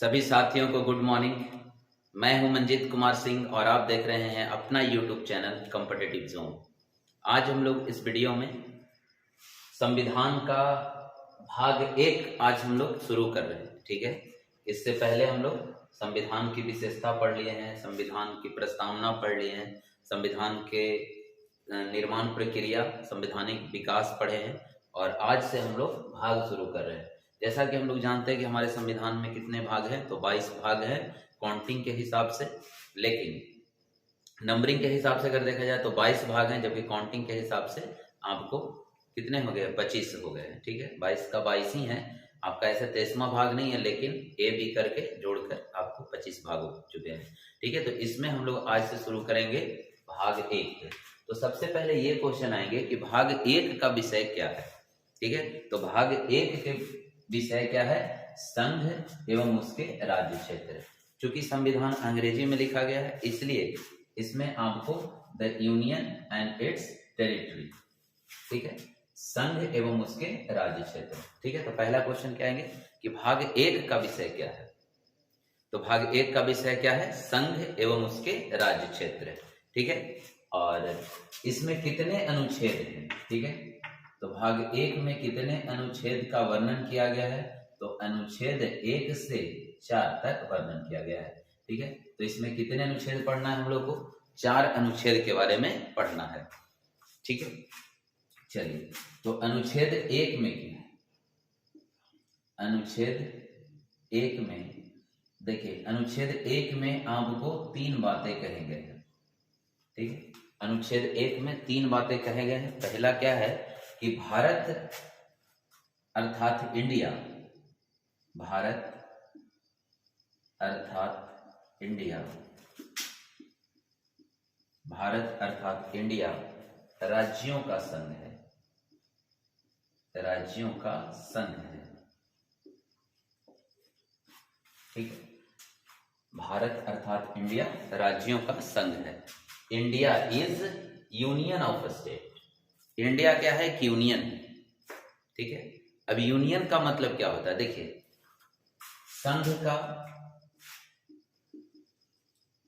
सभी साथियों को गुड मॉर्निंग। मैं हूं मंजीत कुमार सिंह और आप देख रहे हैं अपना यूट्यूब चैनल कॉम्पिटिटिव जोन। आज हम लोग इस वीडियो में संविधान का भाग 1 आज हम लोग शुरू कर रहे हैं। ठीक है, इससे पहले हम लोग संविधान की विशेषता पढ़ लिए हैं, संविधान की प्रस्तावना पढ़ लिए हैं, संविधान के निर्माण प्रक्रिया, संवैधानिक विकास पढ़े हैं और आज से हम लोग भाग शुरू कर रहे हैं। जैसा कि हम लोग जानते हैं कि हमारे संविधान में कितने भाग हैं, तो 22 भाग हैं काउंटिंग के हिसाब से, लेकिन नंबरिंग के हिसाब से अगर देखा जाए तो 22 भाग हैं, जबकि काउंटिंग के हिसाब से आपको कितने हो गए, 25 हो गए हैं। ठीक है, 22 का 22 ही है आपका, ऐसे 23वां भाग नहीं है, लेकिन ए बी करके जोड़कर आपको 25 भाग हो चुके हैं। ठीक है, तो इसमें हम लोग आज से शुरू करेंगे भाग 1। तो सबसे पहले ये क्वेश्चन आएंगे कि भाग 1 का विषय क्या है। ठीक है, तो भाग 1 के विषय क्या है, संघ एवं उसके राज्य क्षेत्र। चूंकि संविधान अंग्रेजी में लिखा गया है, इसलिए इसमें आपको the union and it's territory, ठीक है, संघ एवं उसके राज्य क्षेत्र। ठीक है, तो पहला क्वेश्चन क्या आएंगे कि भाग 1 का विषय क्या है। तो भाग 1 का विषय क्या है, संघ एवं उसके राज्य क्षेत्र। ठीक है, और इसमें कितने अनुच्छेद हैं। ठीक है, तो भाग 1 में कितने अनुच्छेद का वर्णन किया गया है, तो अनुच्छेद 1 से 4 तक वर्णन किया गया है। ठीक है, तो इसमें कितने अनुच्छेद पढ़ना है हम लोग को, 4 अनुच्छेद के बारे में पढ़ना है। ठीक है, चलिए, तो अनुच्छेद 1 में क्या है, अनुच्छेद 1 में देखिए, अनुच्छेद 1 में आपको 3 बातें कहे गए हैं। ठीक है, अनुच्छेद 1 में 3 बातें कहे गए हैं। पहला क्या है कि भारत अर्थात इंडिया, भारत अर्थात इंडिया, भारत अर्थात इंडिया राज्यों का संघ है, राज्यों का संघ है। ठीक है, भारत अर्थात इंडिया राज्यों का संघ है। India is union of state. India क्या है कि यूनियन है। ठीक है, अब यूनियन का मतलब क्या होता है, देखिए, संघ का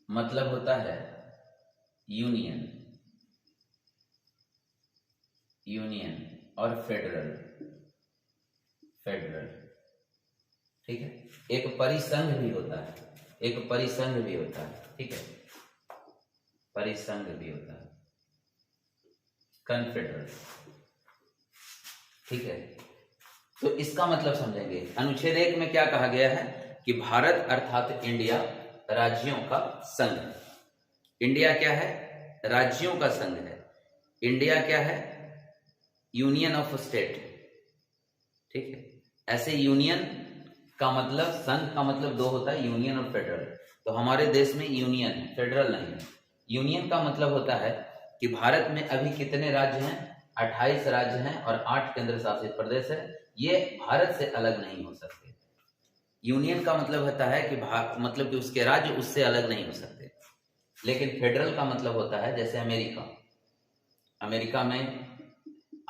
मतलब होता है यूनियन, यूनियन और फेडरल, फेडरल। ठीक है, एक परिसंघ भी होता है, एक परिसंघ भी होता है। ठीक है, परिसंघ भी होता है, कन्फेडरल। ठीक है, तो इसका मतलब समझेंगे। अनुच्छेद 1 में क्या कहा गया है कि भारत अर्थात इंडिया राज्यों का संघ। इंडिया क्या है, राज्यों का संघ है। इंडिया क्या है, यूनियन ऑफ स्टेट। ठीक है, ऐसे यूनियन का मतलब, संघ का मतलब 2 होता है, यूनियन और फेडरल। तो हमारे देश में यूनियन है, फेडरल नहीं है। यूनियन का मतलब होता है कि भारत में अभी कितने राज्य हैं, 28 राज्य हैं और 8 केंद्र शासित प्रदेश है। ये भारत से अलग नहीं हो सकते। यूनियन का मतलब होता है कि मतलब कि उसके राज्य उससे अलग नहीं हो सकते। लेकिन फेडरल का मतलब होता है, जैसे अमेरिका, अमेरिका में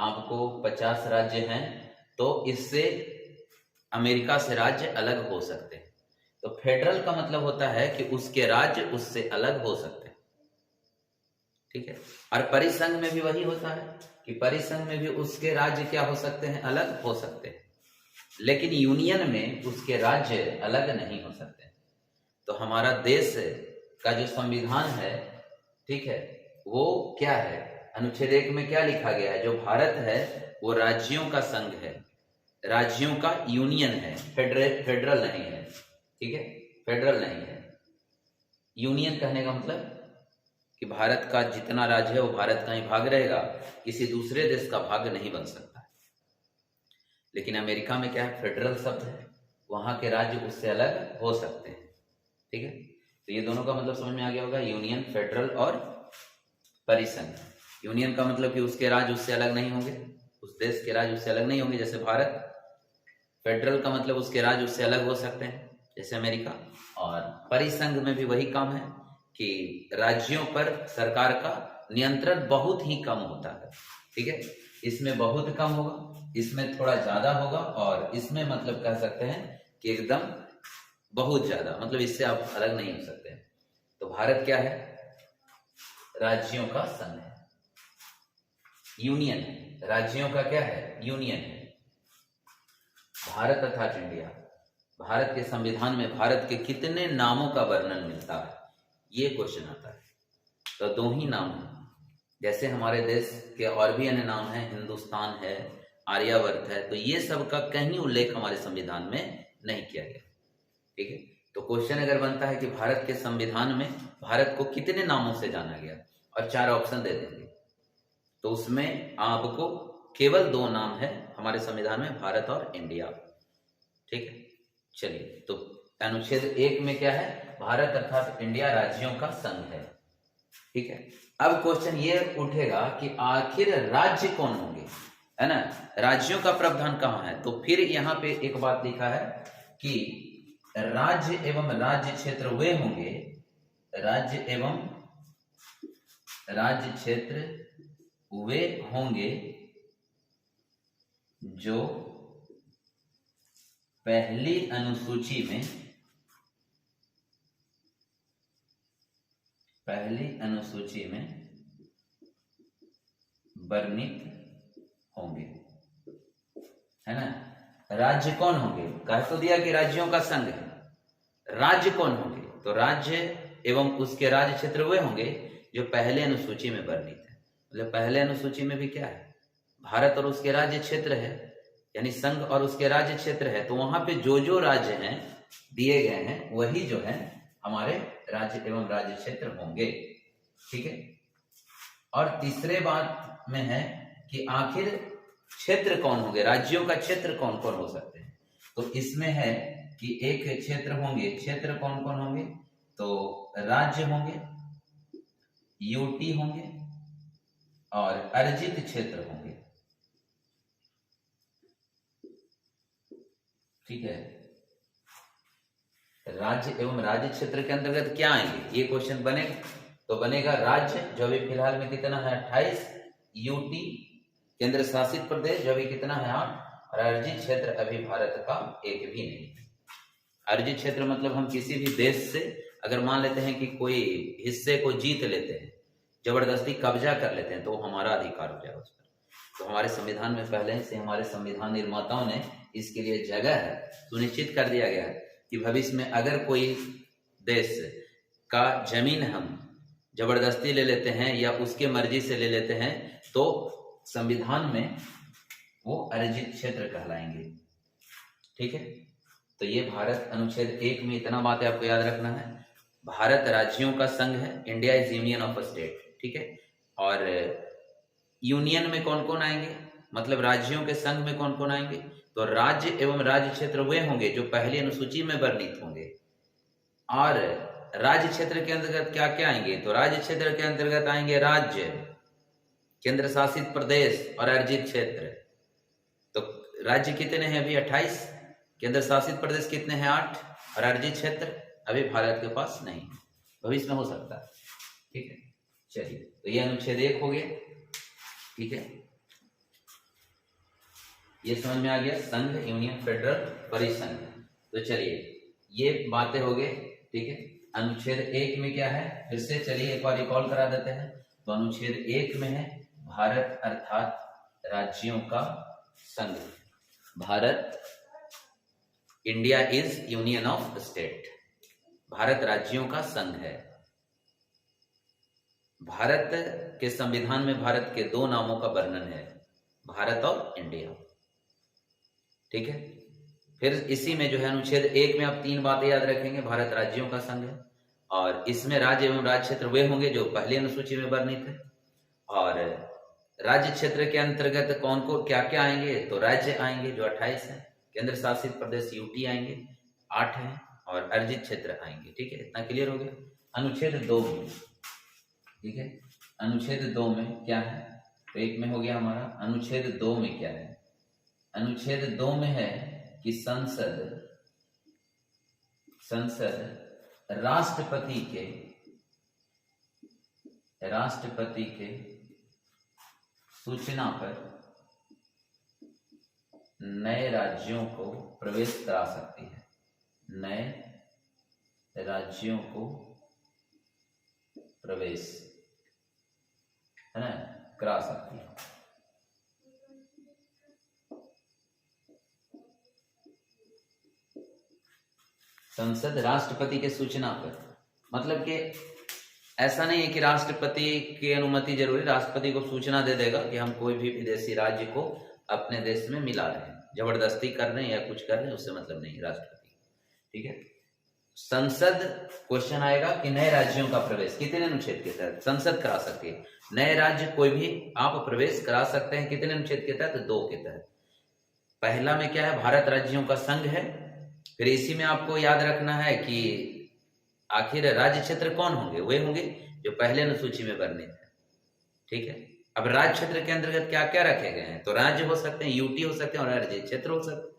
आपको 50 राज्य हैं, तो इससे अमेरिका से राज्य अलग हो सकते हैं। तो फेडरल का मतलब होता है कि उसके राज्य उससे अलग हो सकते हैं। ठीक है, और परिसंघ में भी वही होता है कि परिसंघ में भी उसके राज्य क्या हो सकते हैं, अलग हो सकते हैं, लेकिन यूनियन में उसके राज्य अलग नहीं हो सकते। तो हमारा देश का जो संविधान है, ठीक है, वो क्या है, अनुच्छेद 1 में क्या लिखा गया है, जो भारत है वो राज्यों का संघ है, राज्यों का यूनियन है, फेडरल नहीं है। ठीक है, फेडरल नहीं है। यूनियन कहने का मतलब कि भारत का जितना राज्य है वो भारत का ही भाग रहेगा, किसी दूसरे देश का भाग नहीं बन सकता है। लेकिन अमेरिका में क्या है, फेडरल शब्द है, वहां के राज्य उससे अलग हो सकते हैं। ठीक है, तो ये दोनों का मतलब समझ में आ गया होगा, यूनियन, फेडरल और परिसंघ। यूनियन का मतलब कि उसके राज्य उससे अलग नहीं होंगे, उस देश के राज्य उससे अलग नहीं होंगे, जैसे भारत। फेडरल का मतलब उसके राज्य उससे अलग हो सकते हैं, जैसे अमेरिका। और परिसंघ में भी वही काम है कि राज्यों पर सरकार का नियंत्रण बहुत ही कम होता है। ठीक है, इसमें बहुत कम होगा, इसमें थोड़ा ज्यादा होगा, और इसमें मतलब कह सकते हैं कि एकदम बहुत ज्यादा, मतलब इससे आप अलग नहीं हो सकते। तो भारत क्या है? राज्यों का संघ है, यूनियन है। राज्यों का क्या है? यूनियन है। भारत अर्थात इंडिया, भारत के संविधान में भारत के कितने नामों का वर्णन मिलता है, ये क्वेश्चन आता है। तो दो ही नाम है, जैसे हमारे देश के और भी अन्य नाम हैं, हिंदुस्तान है, आर्यावर्त है, तो ये सब का कहीं उल्लेख हमारे संविधान में नहीं किया गया। ठीक है, तो क्वेश्चन अगर बनता है कि भारत के संविधान में भारत को कितने नामों से जाना गया, और 4 ऑप्शन दे देंगे, तो उसमें आपको केवल 2 नाम है हमारे संविधान में, भारत और इंडिया। ठीक है, चलिए, तो अनुच्छेद 1 में क्या है? भारत अर्थात इंडिया राज्यों का संघ है। ठीक है, अब क्वेश्चन ये उठेगा कि आखिर राज्य कौन होंगे, है ना? राज्यों का प्रावधान कहाँ है? तो फिर यहाँ पे एक बात लिखा है कि राज्य एवं राज्य क्षेत्र वे होंगे, राज्य एवं राज्य क्षेत्र वे होंगे जो पहली अनुसूची में वर्णित होंगे, है ना? राज्य कौन होंगे? कह तो दिया कि राज्यों का संघ है, राज्य कौन होंगे? तो राज्य एवं उसके राज्य क्षेत्र वे होंगे जो पहले अनुसूची में वर्णित है। मतलब पहले अनुसूची में भी क्या है? भारत और उसके राज्य क्षेत्र है, यानी संघ और उसके राज्य क्षेत्र है, तो वहां पे जो जो राज्य हैं दिए गए हैं वही जो है हमारे राज्य एवं राज्य क्षेत्र होंगे। ठीक है, और तीसरे बात में है कि आखिर क्षेत्र कौन होंगे, राज्यों का क्षेत्र कौन कौन हो सकते हैं? तो इसमें है कि एक क्षेत्र होंगे, क्षेत्र कौन कौन होंगे? तो राज्य होंगे, यूटी होंगे और अर्जित क्षेत्र होंगे। ठीक है, राज्य एवं राज्य क्षेत्र के अंतर्गत क्या आएंगे, ये क्वेश्चन बनेगा। तो बनेगा राज्य जो अभी फिलहाल में कितना है 28, यूटी केंद्र शासित प्रदेश जो अभी कितना है 8, और अर्जित क्षेत्र अभी भारत का एक भी नहीं है। अर्जित क्षेत्र मतलब हम किसी भी देश से अगर मान लेते हैं कि कोई हिस्से को जीत लेते हैं, जबरदस्ती कब्जा कर लेते हैं, तो हमारा अधिकार हो जाएगा उस पर। तो हमारे संविधान में पहले से हमारे संविधान निर्माताओं ने इसके लिए जगह है, सुनिश्चित कर दिया गया है कि भविष्य में अगर कोई देश का जमीन हम जबरदस्ती ले लेते हैं या उसके मर्जी से ले लेते हैं, तो संविधान में वो अर्जित क्षेत्र कहलाएंगे। ठीक है, तो ये भारत अनुच्छेद 1 में इतना बातें आपको याद रखना है। भारत राज्यों का संघ है, India is union of state. ठीक है, और यूनियन में कौन कौन आएंगे, मतलब राज्यों के संघ में कौन कौन आएंगे? तो राज्य एवं राज्य क्षेत्र वे होंगे जो पहली अनुसूची में वर्णित होंगे। और राज्य क्षेत्र के अंतर्गत क्या क्या आएंगे? तो राज्य क्षेत्र के अंतर्गत आएंगे राज्य, केंद्र शासित प्रदेश और अर्जित क्षेत्र। तो राज्य कितने हैं अभी 28, केंद्र शासित प्रदेश कितने हैं 8, और अर्जित क्षेत्र अभी भारत के पास नहीं, भविष्य में हो सकता है। ठीक है, चलिए, तो ये अनुच्छेद 1 हो गया। ठीक है, ये समझ में आ गया, संघ, यूनियन, फेडरल, परिसंघ। तो चलिए, ये बातें हो गई। ठीक है, अनुच्छेद 1 में क्या है, फिर से चलिए एक बार रिकॉल करा देते हैं। तो अनुच्छेद 1 में है भारत अर्थात राज्यों का संघ, Bharat, India is union of state, Bharat राज्यों का संघ है। भारत के संविधान में भारत के 2 नामों का वर्णन है, भारत और इंडिया। ठीक है, फिर इसी में जो है अनुच्छेद 1 में आप 3 बातें याद रखेंगे, भारत राज्यों का संघ है, और इसमें राज्य एवं राज्य क्षेत्र वे होंगे जो पहली अनुसूची में वर्णित है। और राज्य क्षेत्र के अंतर्गत कौन को क्या क्या आएंगे? तो राज्य आएंगे जो 28 है, केंद्र शासित प्रदेश यूटी आएंगे 8 हैं, और अर्जित क्षेत्र आएंगे। ठीक है, इतना क्लियर हो गया। अनुच्छेद 2 में, ठीक है, अनुच्छेद 2 में क्या है? तो 1 में हो गया हमारा, अनुच्छेद 2 में क्या है? अनुच्छेद 2 में है कि संसद राष्ट्रपति के सूचना पर नए राज्यों को प्रवेश करा सकती है, नए राज्यों को प्रवेश, है ना, करा सकती है। संसद राष्ट्रपति के सूचना पर, मतलब कि ऐसा नहीं है कि राष्ट्रपति की अनुमति जरूरी, राष्ट्रपति को सूचना दे देगा कि हम कोई भी विदेशी राज्य को अपने देश में मिला रहे हैं, जबरदस्ती कर रहे हैं या कुछ कर रहे हैं, उससे मतलब नहीं राष्ट्रपति। ठीक है, संसद क्वेश्चन आएगा कि नए राज्यों का प्रवेश कितने अनुच्छेद के तहत संसद करा सकती है। नए राज्य कोई भी आप प्रवेश करा सकते हैं, कितने अनुच्छेद के तहत? 2 के तहत। पहला में क्या है, भारत राज्यों का संघ है। फिर इसी में आपको याद रखना है कि आखिर राज्य क्षेत्र कौन होंगे, वे होंगे जो पहले अनुसूची में वर्णित है। ठीक है, अब राज्य क्षेत्र के अंतर्गत क्या क्या रखे गए हैं, तो राज्य हो सकते हैं, यूटी हो सकते हैं और राज्य क्षेत्र हो सकते हैं।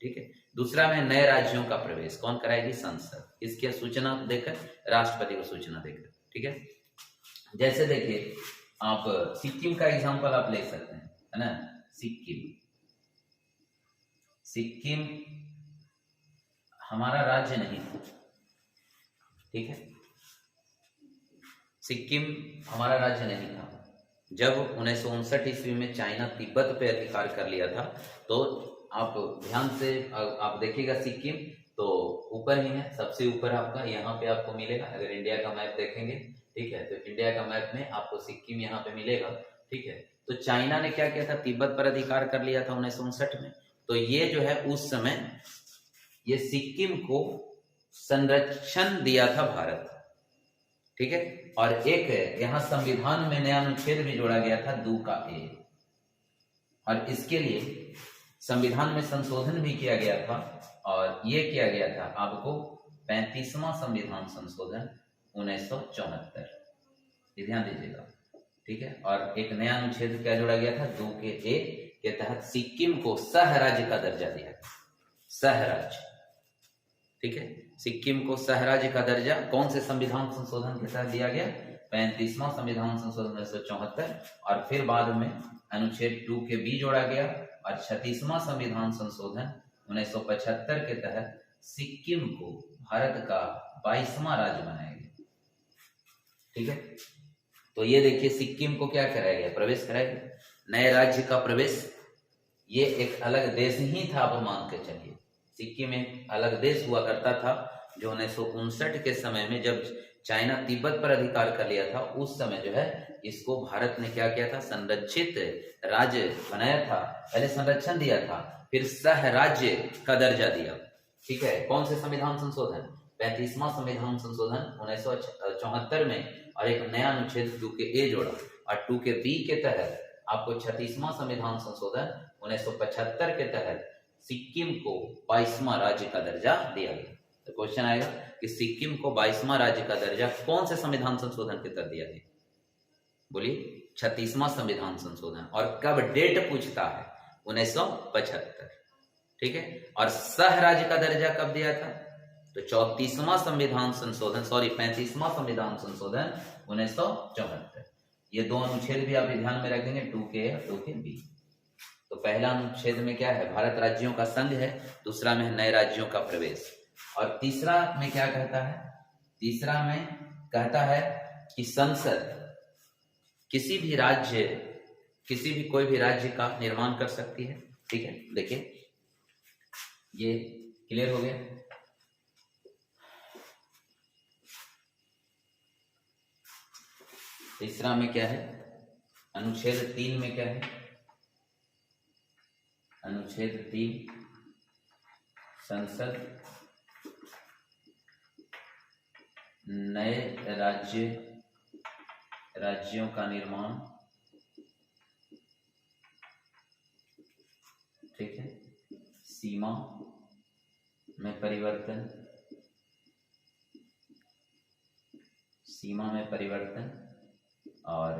ठीक है, दूसरा में नए राज्यों का प्रवेश कौन कराएगी? संसद। इसकी सूचना देकर, राष्ट्रपति को सूचना देकर। ठीक है, जैसे देखिए आप सिक्किम का एग्जांपल आप ले सकते हैं, है ना। सिक्किम हमारा राज्य नहीं था। ठीक है, सिक्किम हमारा राज्य नहीं था। जब 1959 ईस्वी में चाइना तिब्बत पे अधिकार कर लिया था, तो आप ध्यान से आप देखिएगा सिक्किम तो ऊपर ही है, सबसे ऊपर आपका यहाँ पे आपको मिलेगा। अगर इंडिया का मैप देखेंगे, ठीक है, तो इंडिया का मैप में आपको सिक्किम यहाँ पे मिलेगा। ठीक है, तो चाइना ने क्या किया था, तिब्बत पर अधिकार कर लिया था 1959 में। तो ये जो है उस समय ये सिक्किम को संरक्षण दिया था भारत। ठीक है, और एक यहाँ संविधान में नया अनुच्छेद भी जोड़ा गया था 2 का ए, और इसके लिए संविधान में संशोधन भी किया गया था, और ये किया गया था आपको 35वां संविधान संशोधन 1974, ध्यान दीजिएगा। ठीक है, और एक नया अनुच्छेद क्या जोड़ा गया था, 2 के ए के तहत सिक्किम को सह राज्य का दर्जा दिया गया, सह राज्य। ठीक है, सिक्किम को सह राज्य का दर्जा कौन से संविधान संशोधन के तहत दिया गया? 35वां संविधान संशोधन 1974, और फिर बाद में अनुच्छेद 2 के बी जोड़ा गया, और 36वां संविधान संशोधन 1975 के तहत सिक्किम को भारत का 22वां राज्य बनाया गया। ठीक है, तो ये देखिए सिक्किम को क्या कराया गया, प्रवेश कराया गया, नए राज्य का प्रवेश। ये एक अलग देश ही था, आप मान के चलिए। सिक्किम एक अलग देश हुआ करता था, जो 1959 के समय में जब चाइना तिब्बत पर अधिकार कर लिया था, उस समय जो है इसको भारत ने क्या किया था, संरक्षित राज्य बनाया था। पहले संरक्षण दिया था, फिर सह राज्य का दर्जा दिया। ठीक है, कौन से संविधान संशोधन? 35वां संविधान संशोधन 1974 में, और एक नया अनुच्छेद 2 के ए जोड़ा, और 2 के बी के तहत आपको 36वां संविधान संशोधन 1975 के तहत सिक्किम को 22वां राज्य का दर्जा दिया गया। तो क्वेश्चन आएगा कि सिक्किम को 22वां राज्य का दर्जा कौन से संविधान संशोधन के तहत दिया गया? बोलिए, 36वां संविधान संशोधन। और कब डेट पूछता है? 1975। ठीक है, और सह राज्य का दर्जा कब दिया था? तो 34वां संविधान संशोधन, 35वां संविधान संशोधन 1974। ये 2 अनुच्छेद भी आप ध्यान में रखेंगे, 2 के और 2 के बी। तो पहला अनुच्छेद में क्या है, भारत राज्यों का संघ है, दूसरा में नए राज्यों का प्रवेश, और तीसरा में क्या कहता है? तीसरा में कहता है कि संसद किसी भी राज्य, किसी भी कोई भी राज्य का निर्माण कर सकती है। ठीक है, देखिए ये क्लियर हो गया। तीसरा में क्या है, अनुच्छेद 3 में क्या है? अनुच्छेद 3, संसद नए राज्यों का निर्माण, ठीक है, सीमा में परिवर्तन, और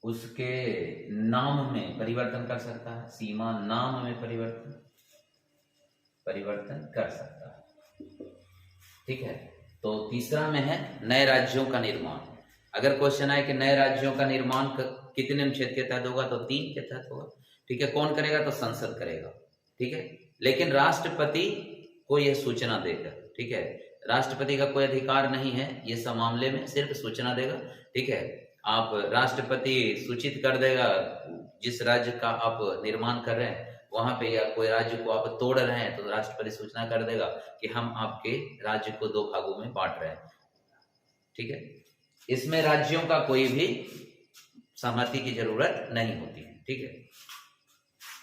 उसके नाम में परिवर्तन कर सकता है, सीमा नाम में परिवर्तन कर सकता है। ठीक है, तो तीसरा में है नए राज्यों का निर्माण। अगर क्वेश्चन आए कि नए राज्यों का निर्माण कितने अनुच्छेद के तहत होगा, तो 3 के तहत होगा। ठीक है, कौन करेगा? तो संसद करेगा। ठीक है, लेकिन राष्ट्रपति को यह सूचना देकर, ठीक है, राष्ट्रपति का कोई अधिकार नहीं है ये सब मामले में, सिर्फ सूचना देगा। ठीक है, आप राष्ट्रपति सूचित कर देगा जिस राज्य का आप निर्माण कर रहे हैं वहां पे, या कोई राज्य को आप तोड़ रहे हैं तो राष्ट्रपति सूचना कर देगा कि हम आपके राज्य को 2 भागों में बांट रहे हैं। ठीक है, इसमें राज्यों का कोई भी सहमति की जरूरत नहीं होती है। ठीक है,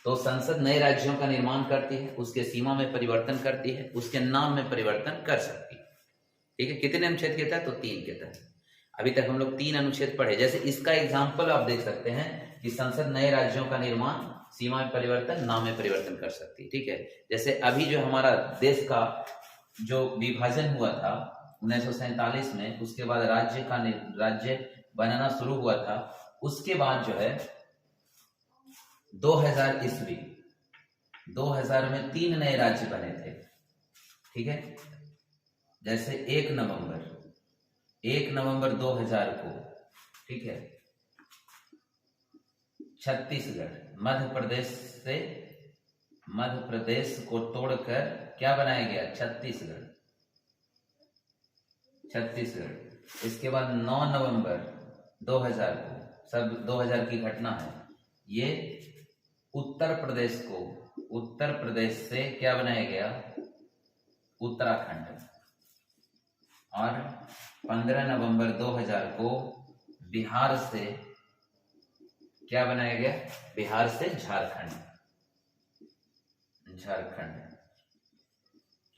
तो संसद नए राज्यों का निर्माण करती है, उसके सीमा में परिवर्तन करती है, उसके नाम में परिवर्तन कर सकती है। ठीक है, कितने अनुच्छेद के तहत? तो 3 के तहत। अभी तक हम लोग 3 अनुच्छेद पढ़े। जैसे इसका एग्जाम्पल आप देख सकते हैं कि संसद नए राज्यों का निर्माण, सीमा में परिवर्तन, नाम में परिवर्तन कर सकती है। ठीक है, जैसे अभी जो हमारा देश का जो विभाजन हुआ था 1947 में, उसके बाद राज्य बनाना शुरू हुआ था। उसके बाद जो है 2000 ईस्वी 2000 में 3 नए राज्य बने थे। ठीक है, जैसे 1 नवंबर 2000 को, ठीक है, छत्तीसगढ़ मध्य प्रदेश को तोड़कर क्या बनाया गया? छत्तीसगढ़। इसके बाद 9 नवंबर 2000 को, सब 2000 की घटना है, ये उत्तर प्रदेश से क्या बनाया गया? उत्तराखंड। और 15 नवंबर 2000 को बिहार से क्या बनाया गया? बिहार से झारखंड।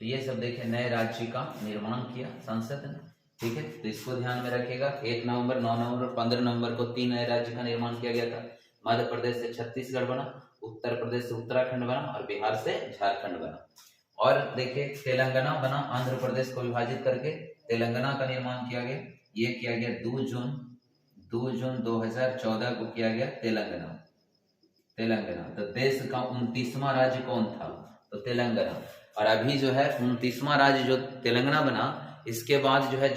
तो ये सब देखिए नए राज्य का निर्माण किया संसद ने। ठीक है, तो इसको ध्यान में रखिएगा। 1 नवंबर, 9 नवंबर, 15 नवंबर को 3 नए राज्य का निर्माण किया गया था। मध्य प्रदेश से छत्तीसगढ़ बना, उत्तर प्रदेश से उत्तराखंड बना और बिहार से झारखंड बना। और देखिए तेलंगाना बना, आंध्र प्रदेश को विभाजित करके तेलंगाना का निर्माण किया गया। ये किया गया 2 जून 2014 को किया गया तेलंगाना। तो देश का 29वां राज्य कौन था? तो तेलंगाना। और अभी जो है 29वां राज्य जो तेलंगाना बना, इसके बाद जो है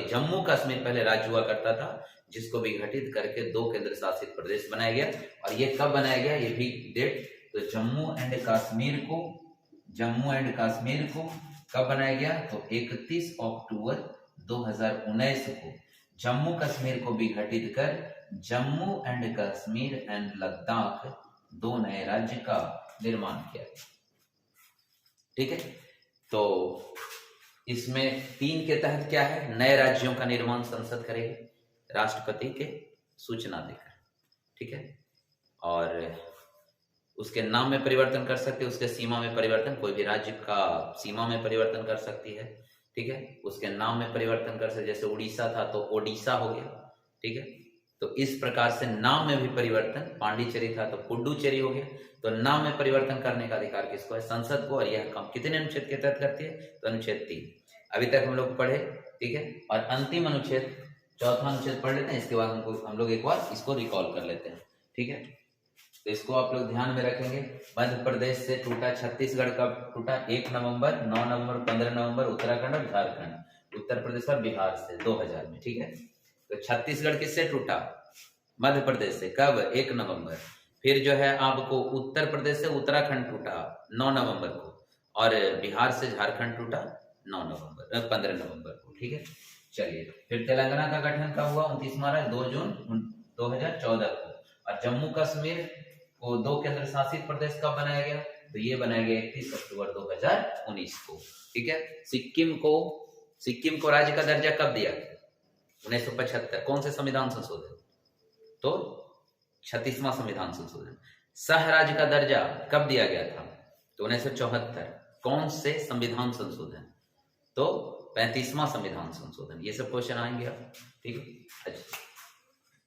जम्मू कश्मीर पहले राज्य हुआ करता था, जिसको विघटित करके 2 केंद्र शासित प्रदेश बनाया गया। और ये कब बनाया गया, ये भी डेट, तो जम्मू एंड कश्मीर को कब बनाया गया? तो 31 अक्टूबर 2019 को जम्मू कश्मीर को विघटित कर जम्मू एंड कश्मीर एंड लद्दाख 2 नए राज्य का निर्माण किया गया। ठीक है, तो इसमें 3 के तहत क्या है? नए राज्यों का निर्माण संसद करेगी राष्ट्रपति के सूचना देकर। ठीक है, और उसके नाम में परिवर्तन कर सकते, उसके सीमा में परिवर्तन, कोई भी राज्य का सीमा में परिवर्तन कर सकती है। ठीक है, उसके नाम में परिवर्तन कर सकते, जैसे उड़ीसा था तो ओडिशा हो गया। ठीक है, तो इस प्रकार से नाम में भी परिवर्तन, पांडिचेरी था तो पुडुचेरी हो गया। तो नाम में परिवर्तन करने का अधिकार किसको है? संसद को। और यह काम कितने अनुच्छेद के तहत करती है? तो अनुच्छेद 3 अभी तक हम लोग पढ़े। ठीक है, और अंतिम अनुच्छेद, चौथा अनुच्छेद पढ़ लेते हैं, इसके बाद हम लोग एक बार इसको रिकॉल कर लेते हैं। ठीक है, तो इसको आप लोग ध्यान में रखेंगे। मध्य प्रदेश से टूटा, छत्तीसगढ़ कब टूटा? 1 नवंबर, 9 नवंबर, 15 नवंबर उत्तराखंड और झारखंड, उत्तर प्रदेश और बिहार से 2000 में। ठीक है, तो छत्तीसगढ़ किससे टूटा? मध्य प्रदेश से। कब? 1 नवंबर। फिर जो है आपको उत्तर प्रदेश से उत्तराखंड टूटा 9 नवंबर को, और बिहार से झारखंड टूटा 15 नवंबर को। ठीक है, चलिए फिर तेलंगाना का गठन कब हुआ? 29वां राज्य 2 जून 2014 को। और जम्मू कश्मीर को 2 केंद्र शासित प्रदेश कब बनाया गया? तो ये बनाया गया 31 अक्टूबर 2019 को। ठीक है, सिक्किम को राज्य का दर्जा कब दिया गया? 1975। कौन से संविधान संशोधन? तो 36वां संविधान संशोधन। सह राज्य का दर्जा कब दिया गया था? तो 1974। कौन से संविधान संशोधन? तो 35वां संविधान संशोधन। ये सब क्वेश्चन आएंगे आप। ठीक है, अच्छा,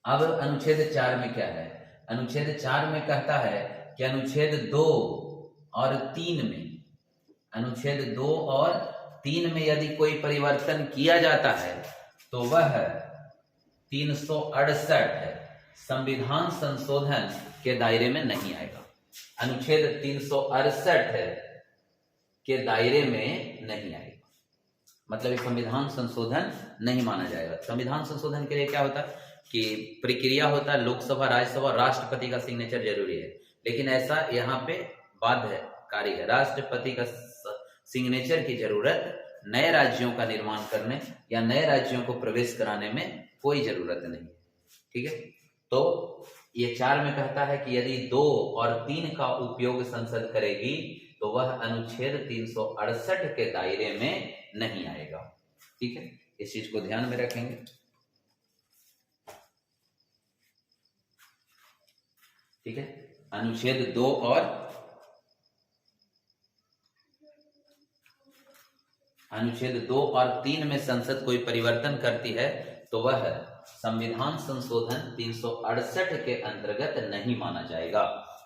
अब अनुच्छेद 4 में क्या है? अनुच्छेद 4 में कहता है कि अनुच्छेद 2 और 3 में यदि कोई परिवर्तन किया जाता है तो वह 368 संविधान संशोधन के दायरे में नहीं आएगा। अनुच्छेद 368 के दायरे में नहीं आएगा, मतलब ये संविधान संशोधन नहीं माना जाएगा। संविधान संशोधन के लिए क्या होता है कि प्रक्रिया होता है, लोकसभा, राज्यसभा, राष्ट्रपति का सिग्नेचर जरूरी है। लेकिन ऐसा यहाँ पे बाध्यकारी है, राष्ट्रपति का सिग्नेचर की जरूरत नए राज्यों का निर्माण करने या नए राज्यों को प्रवेश कराने में कोई जरूरत नहीं। ठीक है, तो ये 4 में कहता है कि यदि 2 और 3 का उपयोग संसद करेगी तो वह अनुच्छेद 368 के दायरे में नहीं आएगा। ठीक है, इस चीज को ध्यान में रखेंगे। ठीक है, अनुच्छेद 2 और 3 में संसद कोई परिवर्तन करती है तो वह संविधान संशोधन 368 के अंतर्गत नहीं माना जाएगा।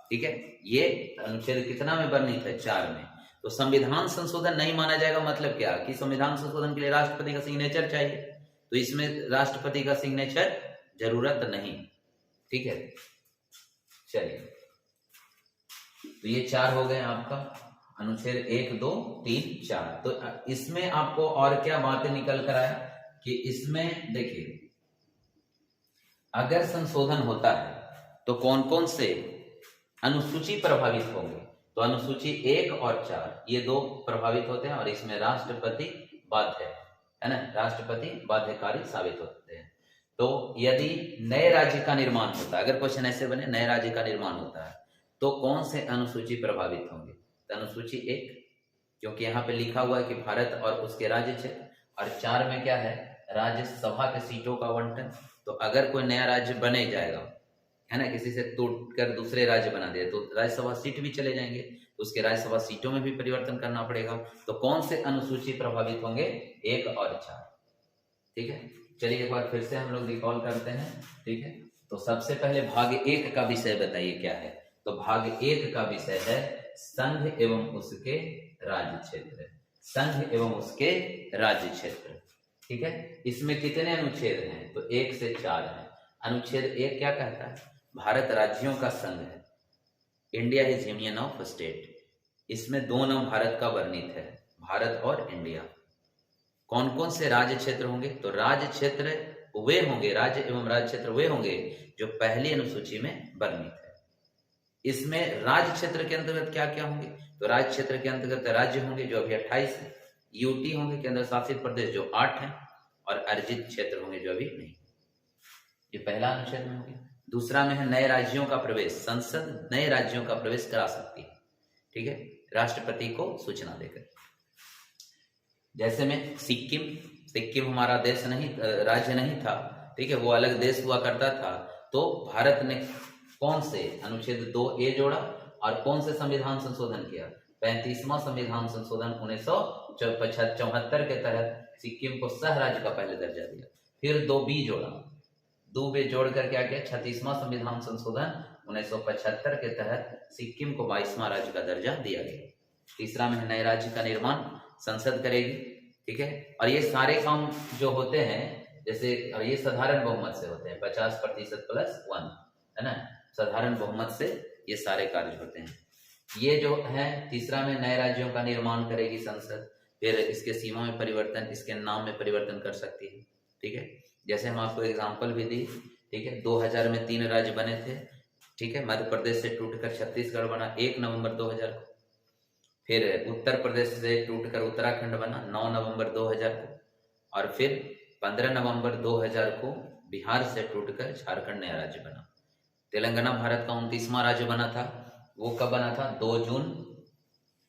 ठीक है, ये अनुच्छेद कितना में वर्णित है? 4 में। तो संविधान संशोधन नहीं माना जाएगा मतलब क्या कि संविधान संशोधन के लिए राष्ट्रपति का सिग्नेचर चाहिए, तो इसमें राष्ट्रपति का सिग्नेचर जरूरत नहीं। ठीक है, चलिए, तो ये 4 हो गए आपका अनुच्छेद 1, 2, 3, 4। तो इसमें आपको और क्या बातें निकल कर आया कि इसमें देखिए, अगर संशोधन होता है तो कौन कौन से अनुसूची प्रभावित होंगे? तो अनुसूची 1 और 4 ये 2 प्रभावित होते हैं और इसमें राष्ट्रपति बाध्य है ना, राष्ट्रपति बाध्यकारी साबित होते हैं। तो यदि नए राज्य का निर्माण होता है, अगर क्वेश्चन ऐसे बने नए राज्य का निर्माण होता है तो कौन से अनुसूची प्रभावित होंगे? तो अनुसूची 1, क्योंकि यहाँ पे लिखा हुआ है कि भारत और उसके राज्य क्षेत्र, और 4 में क्या है? राज्यसभा के सीटों का आवंटन। तो अगर कोई नया राज्य बने जाएगा है ना, किसी से तोड़कर दूसरे राज्य बना दे तो राज्यसभा सीट भी चले जाएंगे, तो उसके राज्यसभा सीटों में भी परिवर्तन करना पड़ेगा। तो कौन से अनुसूची प्रभावित होंगे? 1 और 4। ठीक है, चलिए एक बार फिर से हम लोग रिकॉल करते हैं। ठीक है, तो सबसे पहले भाग 1 का विषय बताइए क्या है? तो भाग 1 का विषय है संघ एवं उसके राज्य क्षेत्र। संघ एवं उसके राज्य क्षेत्र। ठीक है, इसमें कितने अनुच्छेद हैं? तो 1 से 4 है। अनुच्छेद 1 क्या कहता है? भारत राज्यों का संघ है, India is union of state. इसमें 2 नाम भारत का वर्णित है, भारत और इंडिया। कौन कौन से राज्य क्षेत्र होंगे? तो राज्य क्षेत्र वे होंगे, राज्य एवं राज्य क्षेत्र वे होंगे जो पहली अनुसूची में वर्णित है। इसमें राज्य क्षेत्र के अंतर्गत क्या क्या होंगे? तो राज्य क्षेत्र के अंतर्गत राज्य होंगे जो अभी 28 है, यूटी होंगे केंद्र शासित प्रदेश जो 8 है, और अर्जित क्षेत्र होंगे जो अभी नहीं। ये पहला अनुच्छेद में हो गया। दूसरा में है नए राज्यों का प्रवेश। संसद नए राज्यों का प्रवेश करा सकती है, ठीक है, राष्ट्रपति को सूचना देकर। जैसे में सिक्किम हमारा देश नहीं, राज्य नहीं था, ठीक है, वो अलग देश हुआ करता था। तो भारत ने कौन से अनुच्छेद 2A जोड़ा और कौन से संविधान संशोधन किया? 35वां संविधान संशोधन 1974 के तहत सिक्किम को सह राज्य का पहले दर्जा दिया। फिर 2B जोड़ा, 2B जोड़कर क्या किया? 36वां संविधान संशोधन 1975 के तहत सिक्किम को 22वां राज्य का दर्जा दिया गया। तीसरा में नए राज्य का निर्माण संसद करेगी, ठीक है, और ये सारे काम जो होते हैं जैसे, और ये साधारण बहुमत से होते हैं, 50% + 1 है ना, साधारण बहुमत से ये सारे कार्य होते हैं। ये जो है तीसरा में नए राज्यों का निर्माण करेगी संसद, फिर इसके सीमा में परिवर्तन, इसके नाम में परिवर्तन कर सकती है, ठीक है। जैसे हम आपको एग्जाम्पल भी दी, ठीक है, 2000 में 3 राज्य बने थे, ठीक है, मध्य प्रदेश से टूटकर छत्तीसगढ़ बना 1 नवंबर 2000 को। फिर उत्तर प्रदेश से टूटकर उत्तराखंड बना 9 नवंबर 2000 को, और फिर 15 नवंबर 2000 को बिहार से टूटकर झारखंड नया राज्य बना। तेलंगाना भारत का 29वां राज्य बना था, वो कब बना था? 2 जून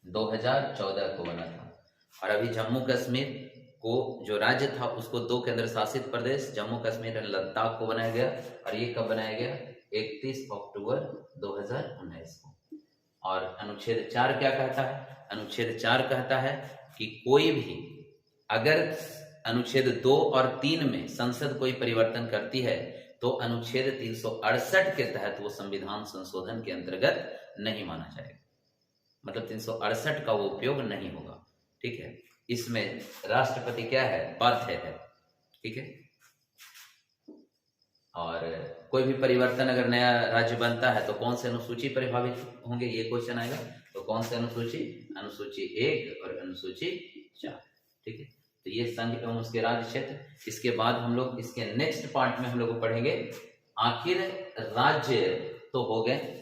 2014 को बना था। और अभी जम्मू कश्मीर को जो राज्य था उसको 2 केंद्र शासित प्रदेश जम्मू कश्मीर और लद्दाख को बनाया गया, और ये कब बनाया गया? 31 अक्टूबर 2019 को। और अनुच्छेद 4 क्या कहता है? अनुच्छेद 4 कहता है कि कोई भी अगर अनुच्छेद 2 और 3 में संसद कोई परिवर्तन करती है तो अनुच्छेद 368 के तहत वो संविधान संशोधन के अंतर्गत नहीं माना जाएगा, मतलब 368 का वो उपयोग नहीं होगा, ठीक है। इसमें राष्ट्रपति क्या है? बाध्य है, ठीक है। और कोई भी परिवर्तन अगर नया राज्य बनता है तो कौन से अनुसूची प्रभावित होंगे, ये क्वेश्चन आएगा। तो कौन से अनुसूची? अनुसूची 1 और अनुसूची 4, ठीक है। तो ये संघ एवं उसके राज्य क्षेत्र। इसके बाद हम लोग इसके नेक्स्ट पार्ट में हम लोग पढ़ेंगे आखिर राज्य तो हो गए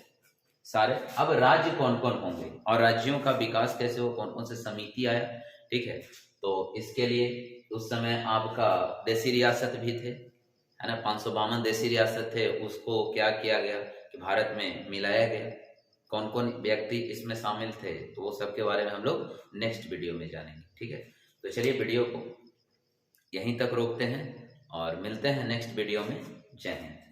सारे, अब राज्य कौन कौन होंगे और राज्यों का विकास कैसे हो, कौन कौन से समिति आया, ठीक है। तो इसके लिए उस समय आपका देसी रियासत भी थे, है ना, 552 देसी रियासत थे, उसको क्या किया गया कि भारत में मिलाया गया। कौन कौन व्यक्ति इसमें शामिल थे, तो वो सब के बारे में हम लोग नेक्स्ट वीडियो में जानेंगे, ठीक है। तो चलिए वीडियो को यहीं तक रोकते हैं और मिलते हैं नेक्स्ट वीडियो में। जय हिंद।